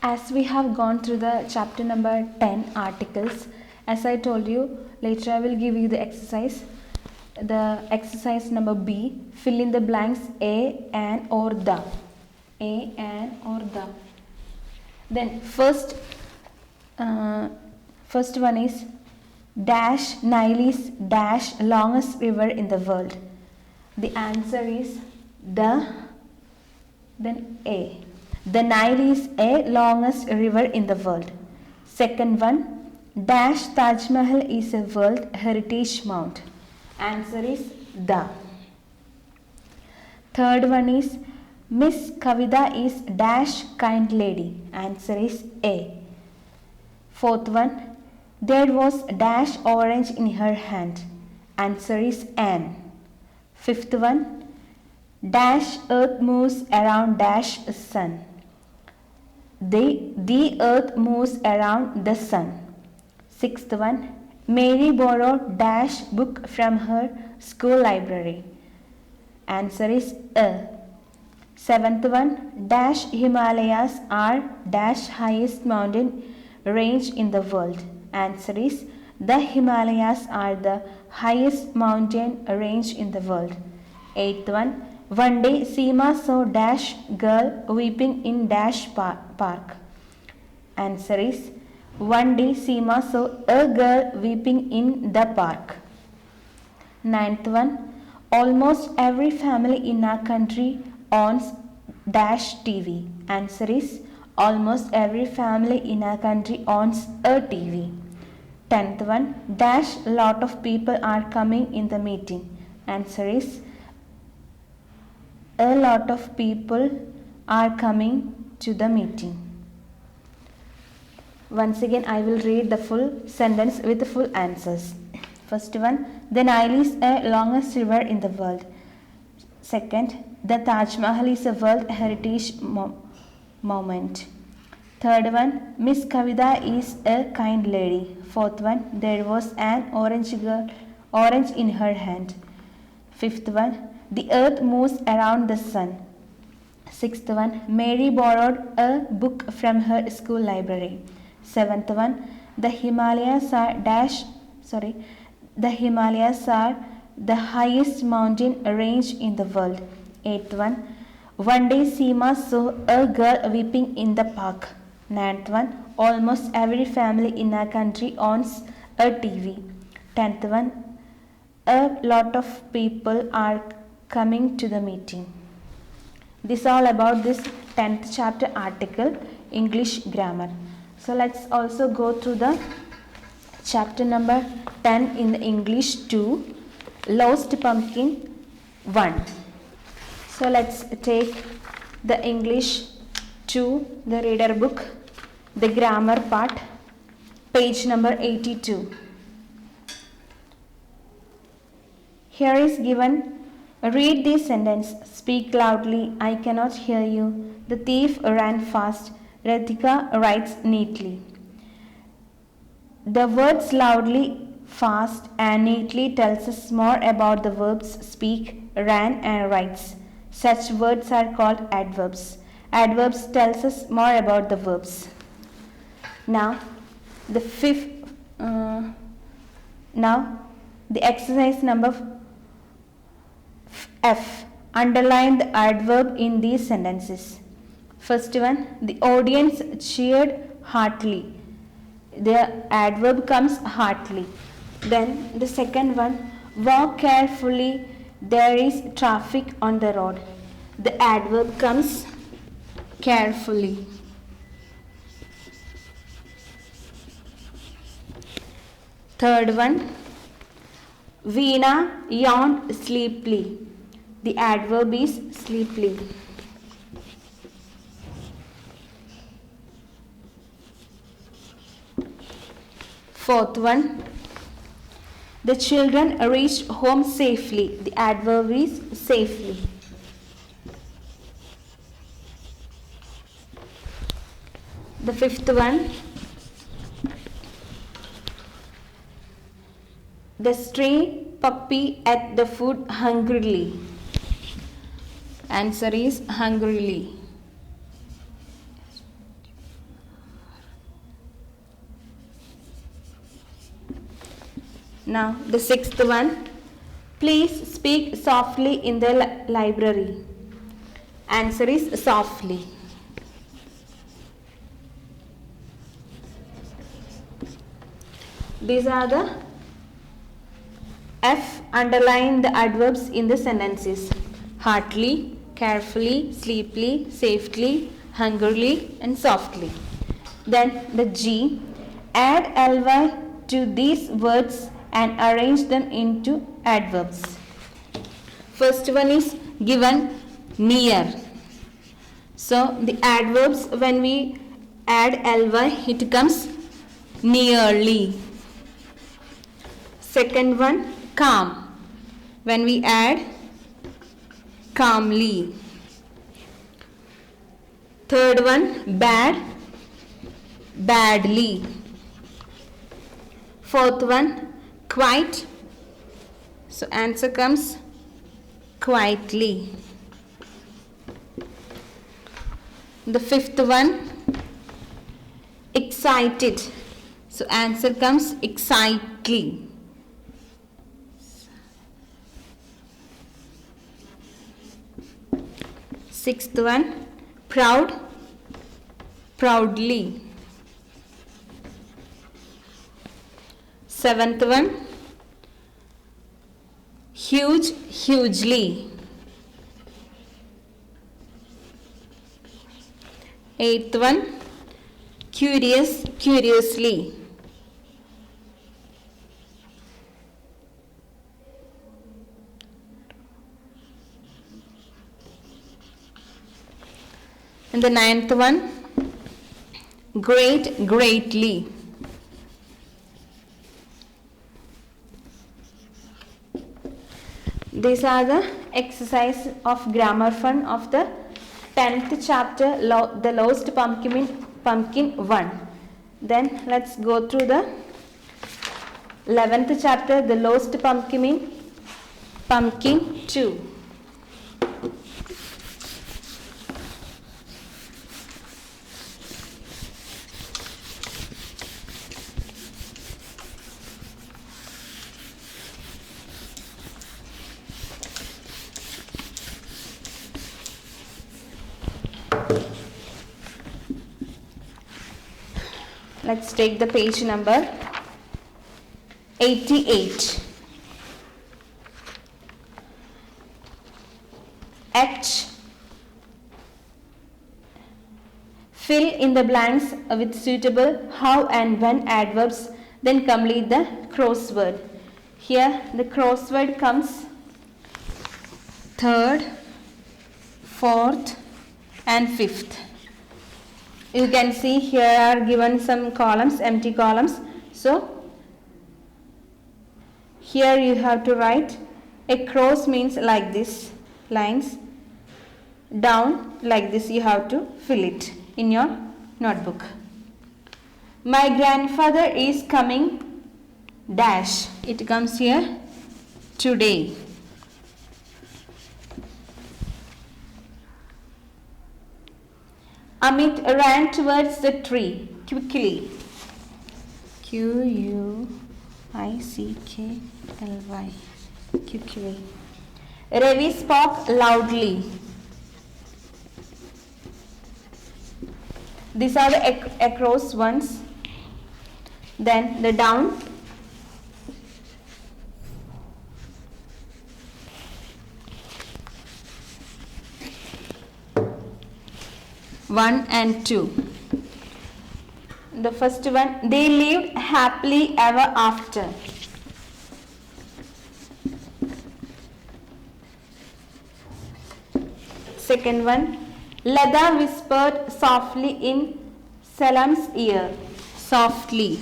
As we have gone through the chapter number 10 articles, as I told you, later I will give you the exercise. The exercise number B, fill in the blanks a, an or the. A, an or the. Then first one is dash Nile is dash longest river in the world. The answer is then A. The Nile is a longest river in the world. Second one, dash Taj Mahal is a World Heritage Mount. Answer is the. Third one is Miss Kavita is dash kind lady. Answer is A. Fourth one, there was dash orange in her hand. Answer is an. Fifth one, dash earth moves around dash sun. The earth moves around the sun. Sixth one, Mary borrowed dash book from her school library. Answer is A. Seventh one, dash Himalayas are dash highest mountain range in the world. Answer is the Himalayas are the highest mountain range in the world. Eighth one day Seema saw dash girl weeping in dash park. Answer is one day Seema saw a girl weeping in the park. Ninth one, almost every family in our country owns dash TV. Answer is almost every family in our country owns a TV. 10th one, dash lot of people are coming in the meeting. Answer is a lot of people are coming to the meeting. Once again, I will read the full sentence with the full answers. First one, the Nile is a longest river in the world. Second, the Taj Mahal is a World Heritage Monument. Third one, Miss Kavita is a kind lady. Fourth one, there was an orange in her hand. Fifth one, the earth moves around the sun. Sixth one, Mary borrowed a book from her school library. Seventh one, the Himalayas are the highest mountain range in the world. Eighth one day Seema saw a girl weeping in the park. Ninth one, almost every family in our country owns a TV. 10th one, a lot of people are coming to the meeting. This is all about this 10th chapter article, English grammar. So let's also go through the chapter number 10 in the English 2, Lost Pumpkin 1. So let's take the English 2, the reader book, the grammar part, page number 82. Here is given, read this sentence, speak loudly, I cannot hear you. The thief ran fast, Radhika writes neatly. The words loudly, fast and neatly tells us more about the verbs speak, ran and writes. Such words are called adverbs. Adverbs tells us more about the verbs. Now the exercise number F. Underline the adverb in these sentences. First one, the audience cheered heartily. The adverb comes heartily. Then the second one, walk carefully, there is traffic on the road. The adverb comes carefully. Third one, Veena yawned sleepily. The adverb is sleepily. Fourth one, the children reached home safely. The adverb is safely. The fifth one, the stray puppy ate the food hungrily. Answer is hungrily. Now the sixth one. Please speak softly in the library. Answer is softly. These are the F. Underline the adverbs in the sentences. Heartily, carefully, sleepily, safely, hungrily and softly. Then the G. Add ly to these words and arrange them into adverbs. First one is given near. So the adverbs, when we add ly, it comes nearly. Second one, calm. When we add calmly. Third one, bad, badly. Fourth one, quite. So answer comes quietly. The fifth one, excited. So answer comes excitedly. Sixth one, proud, proudly. Seventh one, huge, hugely. Eighth one, curious, curiously. And the ninth one, great, greatly. These are the exercise of grammar fun of the 10th chapter, The Lost Pumpkin 1. Then let's go through the 11th chapter, The Lost Pumpkin 2. Let's take the page number 88. H. Fill in the blanks with suitable how and when adverbs, then complete the crossword. Here the crossword comes third, fourth and fifth. You can see here are given some columns, empty columns. So here you have to write a cross means like this, lines down like this. You have to fill it in your notebook. My grandfather is coming dash. It comes here today. Amit ran towards the tree quickly. Quickly. Quickly. Ravi spoke loudly. These are the across ones. Then the down. One and two. The first one, they lived happily ever after. Second one, Lada whispered softly in Salam's ear. Softly.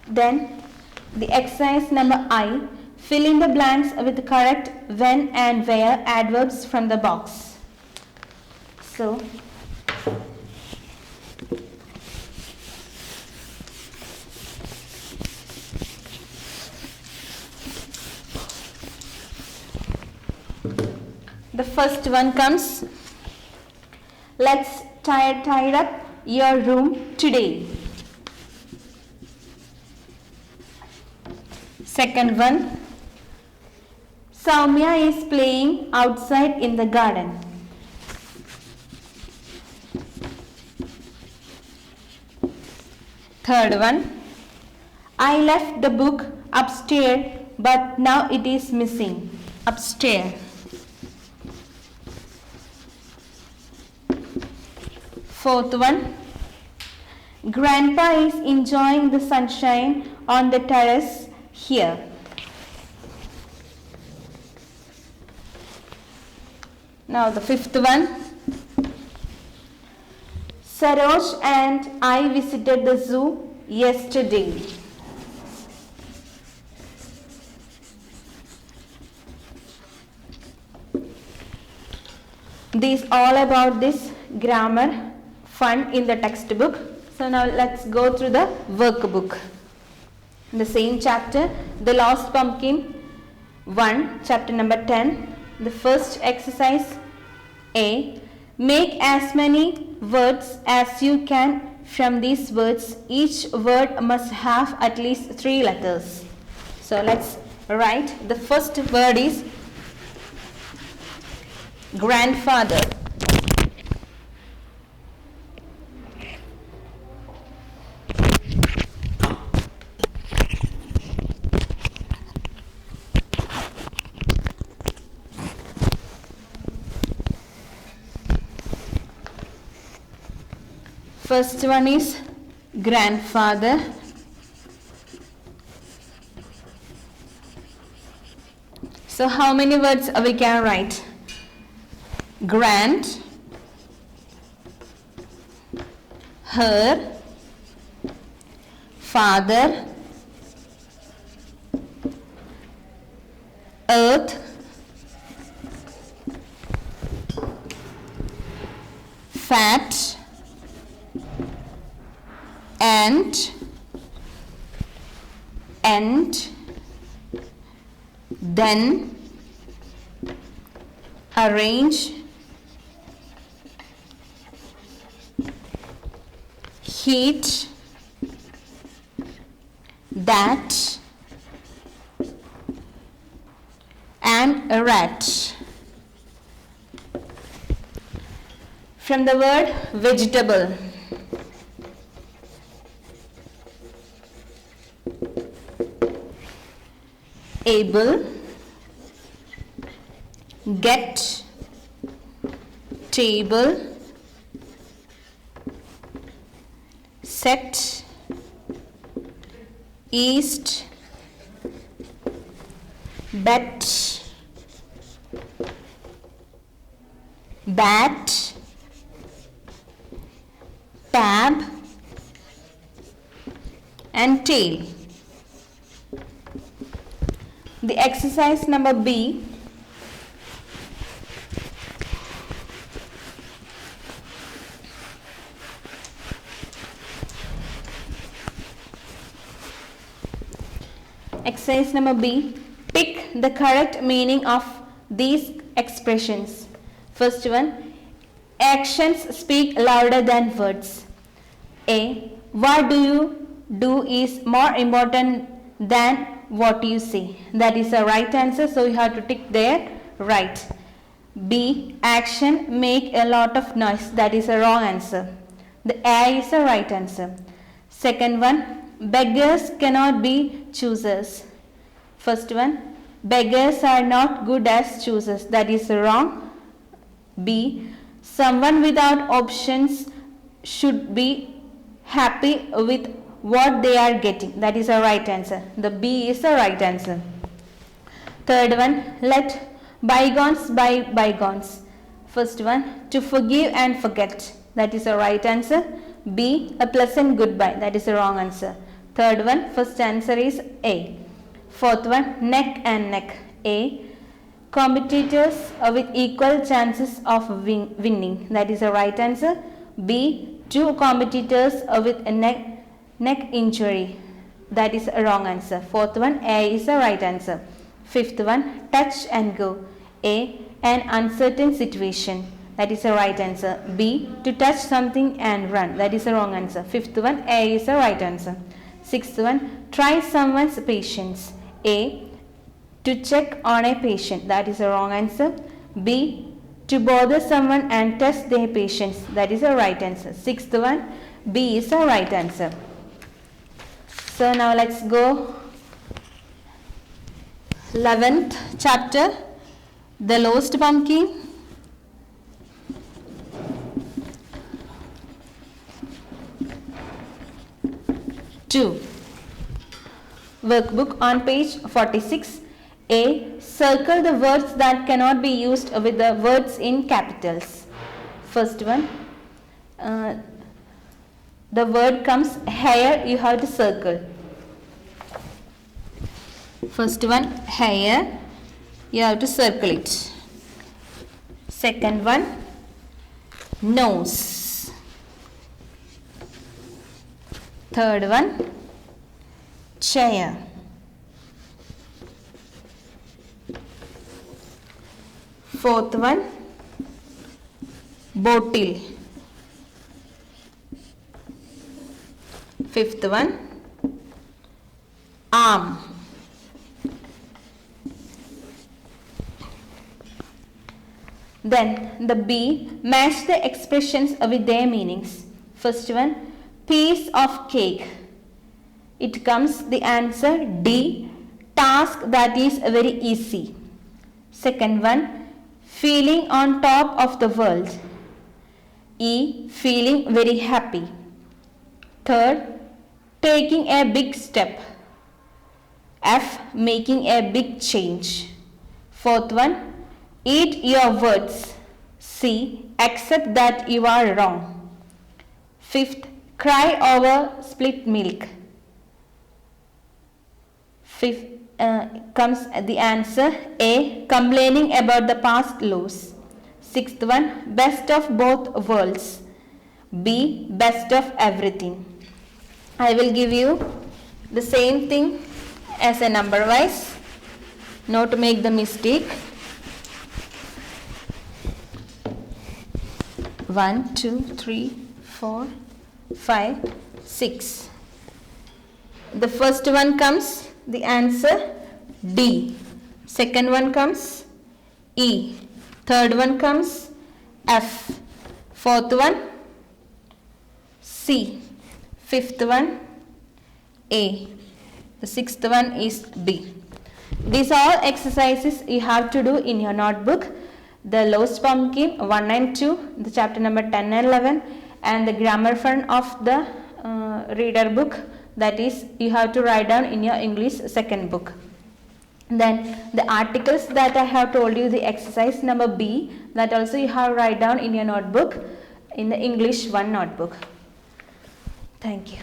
Then the exercise number I. Fill in the blanks with correct when and where adverbs from the box. So, the first one comes, let's tie up your room today? Second one, Soumya is playing outside in the garden. Third one, I left the book upstairs but now it is missing. Upstairs. Fourth one, Grandpa is enjoying the sunshine on the terrace here. Now the fifth one, Saroj and I visited the zoo yesterday. This all about this grammar fun in the textbook. So now let's go through the workbook. The same chapter, The Lost Pumpkin 1, chapter number 10. The first exercise A. Make as many words as you can from these words. Each word must have at least 3 letters. So let's write. The first word is grandfather. First one is grandfather. So how many words we can write? Grand, her, father, earth, fat, and then arrange, heat, that, and a rat. From the word vegetable. Able, get, table, set, east, bet, bat, tab, and tail. The exercise number B. Exercise number B. Pick the correct meaning of these expressions. First one, actions speak louder than words. A. What do you do is more important than what you say. That is the right answer, so you have to tick there right. B. Action make a lot of noise. That is a wrong answer. The A is the right answer. Second one, beggars cannot be choosers. First one, beggars are not good as choosers. That is wrong. B. Someone without options should be happy with what they are getting. That is a right answer. The B is the right answer. Third one, let bygones by bygones. First one, to forgive and forget. That is a right answer. B, a pleasant goodbye. That is a wrong answer. Third one, first answer is A. Fourth one, neck and neck. A, competitors with equal chances of winning. That is a right answer. B, two competitors with a neck injury. That is a wrong answer. Fourth one, A is the right answer. Fifth one, touch and go. A, an uncertain situation. That is the right answer. B. To touch something and run. That is the wrong answer. Fifth one, A is the right answer. Sixth one, try someone's patience. A. To check on a patient. That is the wrong answer. B. To bother someone and test their patience. That is the right answer. Sixth one, B is the right answer. So now let's go 11th chapter, The Lost Pumpkin. Two. Workbook on page 46. A. Circle the words that cannot be used with the words in capitals. First one, the word comes hair, you have to circle. First one, hair, you have to circle it. Second one, nose. Third one, chair. Fourth one, bottle. Fifth one, arm. Then the B, match the expressions with their meanings. First one, piece of cake. It comes the answer D, task that is very easy. Second one, feeling on top of the world. E, feeling very happy. Third, taking a big step. F, making a big change. Fourth one, eat your words. C, accept that you are wrong. Fifth, cry over split milk. Fifth comes the answer A, complaining about the past loss. Sixth one, best of both worlds. B, best of everything. I will give you the same thing as a number wise, not to make the mistake. 1, 2, 3, 4, 5, 6. The first one comes the answer D. Second one comes E. Third one comes F. Fourth one C. Fifth one A. The sixth one is B. These are all exercises you have to do in your notebook. The Lost Pumpkin 1 and 2, the chapter number 10 and 11, and the grammar fund of the reader book, that is you have to write down in your English second book. Then the articles that I have told you, the exercise number B, that also you have write down in your notebook in the English 1 notebook. Thank you.